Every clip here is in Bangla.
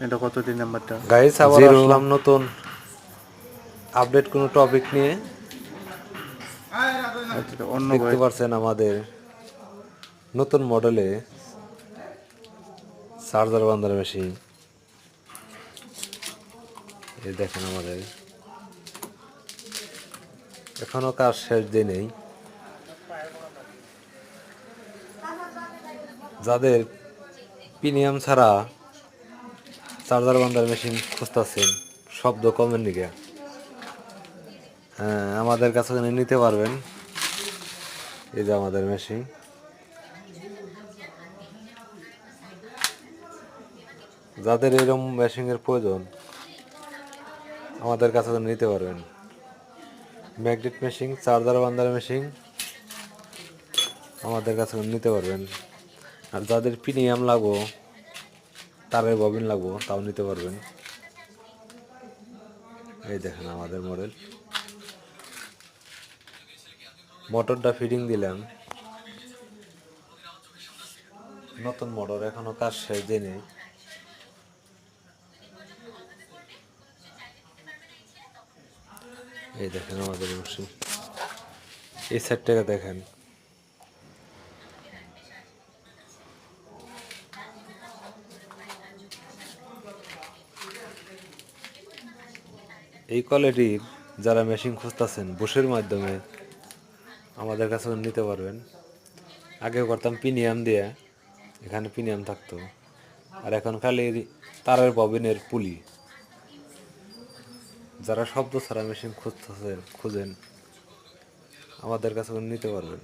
এটা কত দিন নাম্বারটা? গাইস আবার আসলাম নতুন আপডেট কোনো টপিক নিয়ে। আচ্ছা, অন্য দেখতে ভাই। পারছেন আমাদের নতুন মডেলে চার্জার বান্দার মেশিন। এই দেখেন আমাদের এখনো কাজ শেষ দিয়ে নেই। যাদের প্রিমিয়াম ছাড়া চার্জার বান্দার মেশিন খুঁজতেছেন, শব্দ কমের নিকে, হ্যাঁ আমাদের কাছে নিতে পারবেন। এই যে আমাদের মেশিন, যাদের এরকম মেশিনের প্রয়োজন আমাদের কাছে নিতে পারবেন। ম্যাগনেট মেশিন, চার্জার বান্দার মেশিন আমাদের কাছে নিতে পারবেন। আর যাদের প্রিমিয়াম লাগবো, তারের ববিন লাগবো, তাও নিতে পারবেন। এই দেখেন আমাদের মডেল, মোটরটা ফিটিং দিলাম। নতুন মোটর, এখনো কাজ শেষ দিনে। এই দেখেন আমাদের মেশিন, এই সাইডটাকে দেখেন। এই কোয়ালিটির যারা মেশিন খুঁজতেছেন বুশের মাধ্যমে, আমাদের কাছে নিতে পারবেন। আগে করতাম প্রিমিয়াম দিয়ে, এখানে প্রিমিয়াম থাকতো, আর এখন খালি তারের ববিনের পুলি। যারা শব্দ ছাড়া মেশিন খুঁজেন আমাদের কাছে নিতে পারবেন।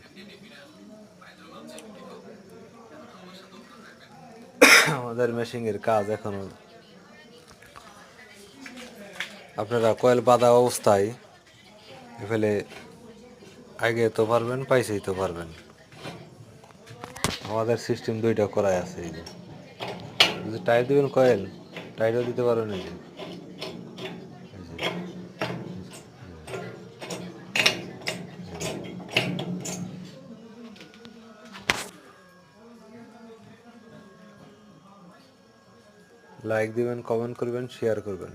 আমাদের মেশিনের কাজ এখনো আপনারা কয়েল বাঁধা অবস্থায় ফেলে আগে তো পারবেন, পাইছেই তো পারবেন। আমাদের সিস্টেম দুইটা করাই আছে। এই যে যদি টাইট দিবেন কয়েল, টাইটও দিতে পারবেন। এই যে লাইক দিবেন, কমেন্ট করবেন, শেয়ার করবেন।